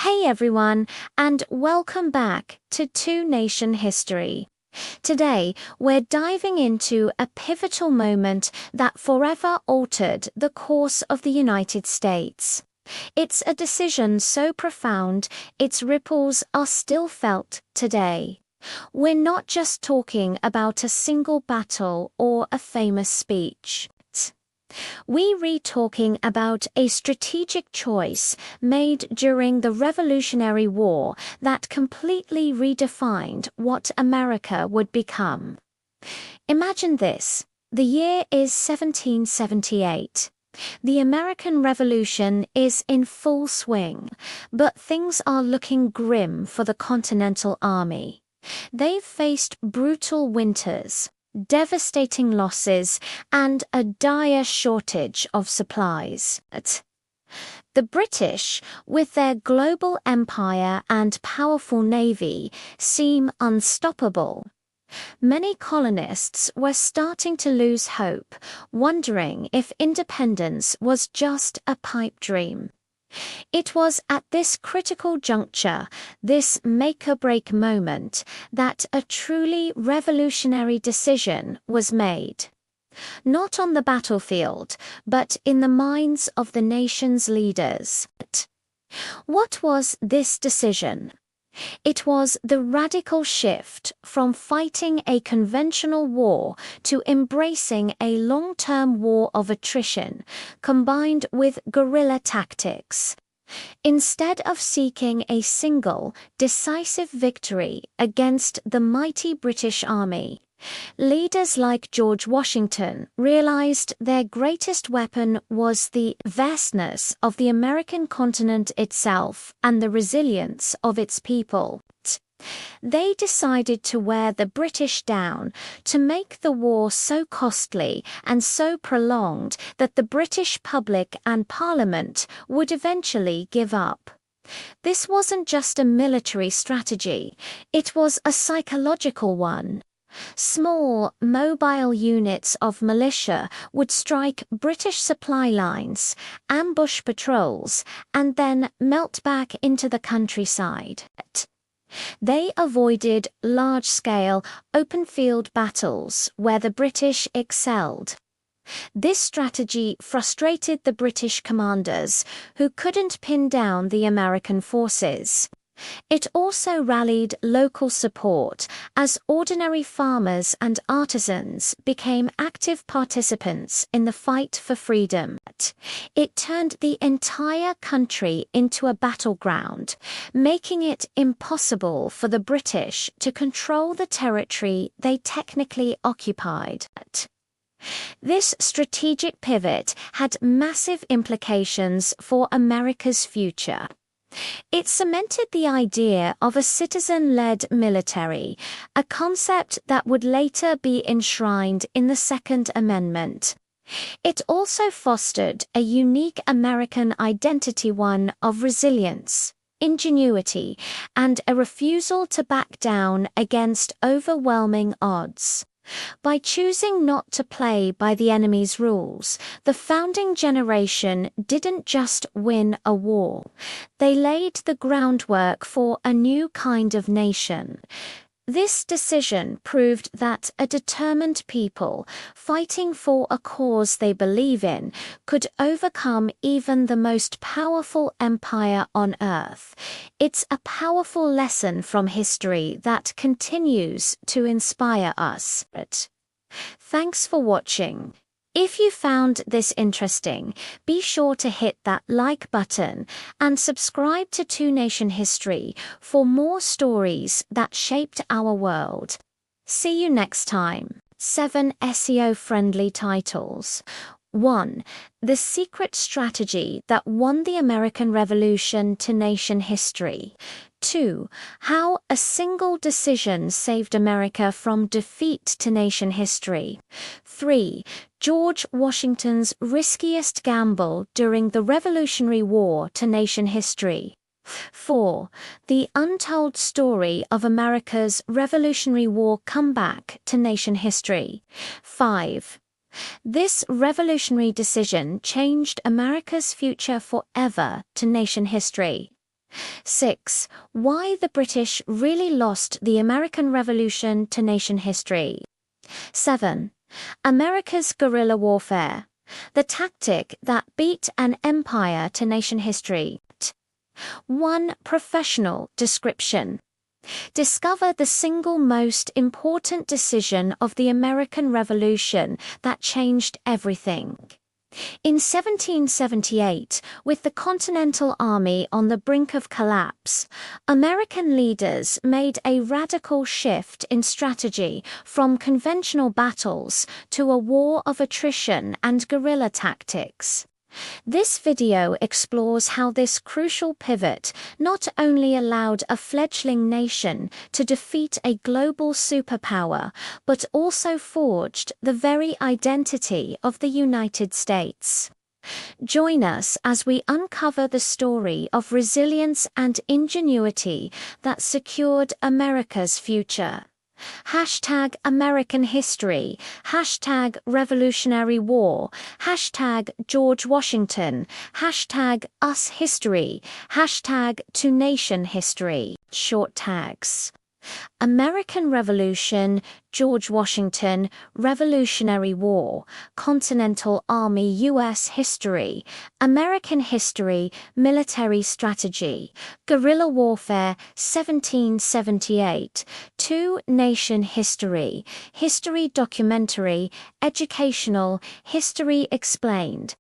Hey everyone, and welcome back to Two Nation History. Today, we're diving into a pivotal moment that forever altered the course of the United States. It's a decision so profound, its ripples are still felt today. We're not just talking about a single battle or a famous speech. We're talking about a strategic choice made during the Revolutionary War that completely redefined what America would become. Imagine this. The year is 1778. The American Revolution is in full swing, but things are looking grim for the Continental Army. They've faced brutal winters, devastating losses, and a dire shortage of supplies. The British, with their global empire and powerful navy, seem unstoppable. Many colonists were starting to lose hope, wondering if independence was just a pipe dream. It was at this critical juncture, this make-or-break moment, that a truly revolutionary decision was made. Not on the battlefield, but in the minds of the nation's leaders. What was this decision? It was the radical shift from fighting a conventional war to embracing a long-term war of attrition, combined with guerrilla tactics. Instead of seeking a single, decisive victory against the mighty British Army, leaders like George Washington realized their greatest weapon was the vastness of the American continent itself and the resilience of its people. They decided to wear the British down, to make the war so costly and so prolonged that the British public and Parliament would eventually give up. This wasn't just a military strategy, it was a psychological one. Small, mobile units of militia would strike British supply lines, ambush patrols, and then melt back into the countryside. They avoided large-scale, open-field battles where the British excelled. This strategy frustrated the British commanders, who couldn't pin down the American forces. It also rallied local support, as ordinary farmers and artisans became active participants in the fight for freedom. It turned the entire country into a battleground, making it impossible for the British to control the territory they technically occupied. This strategic pivot had massive implications for America's future. It cemented the idea of a citizen-led military, a concept that would later be enshrined in the Second Amendment. It also fostered a unique American identity, one of resilience, ingenuity, and a refusal to back down against overwhelming odds. By choosing not to play by the enemy's rules, the founding generation didn't just win a war. They laid the groundwork for a new kind of nation. This decision proved that a determined people, fighting for a cause they believe in, could overcome even the most powerful empire on earth. It's a powerful lesson from history that continues to inspire us. Thanks for watching. If you found this interesting, be sure to hit that like button and subscribe to Two Nation History for more stories that shaped our world. See you next time. 7 SEO-friendly titles. 1. The secret strategy that won the American Revolution to nation history. 2. How a single decision saved America from defeat to nation history. 3. George Washington's riskiest gamble during the Revolutionary War to nation history. 4. The untold story of America's Revolutionary War comeback to nation history. 5. This revolutionary decision changed America's future forever to nation history. 6. Why the British really lost the American Revolution to nation history. 7. America's guerrilla warfare, the tactic that beat an empire to nation history. 1. Professional description. Discover the single most important decision of the American Revolution that changed everything. In 1778, with the Continental Army on the brink of collapse, American leaders made a radical shift in strategy from conventional battles to a war of attrition and guerrilla tactics. This video explores how this crucial pivot not only allowed a fledgling nation to defeat a global superpower, but also forged the very identity of the United States. Join us as we uncover the story of resilience and ingenuity that secured America's future. Hashtag American History, hashtag Revolutionary War, hashtag George Washington, hashtag Us History, hashtag To Nation History. Short tags. American Revolution, George Washington, Revolutionary War, Continental Army U.S. History, American History, Military Strategy, Guerrilla Warfare 1778, To Nation History, History Documentary, Educational, History Explained.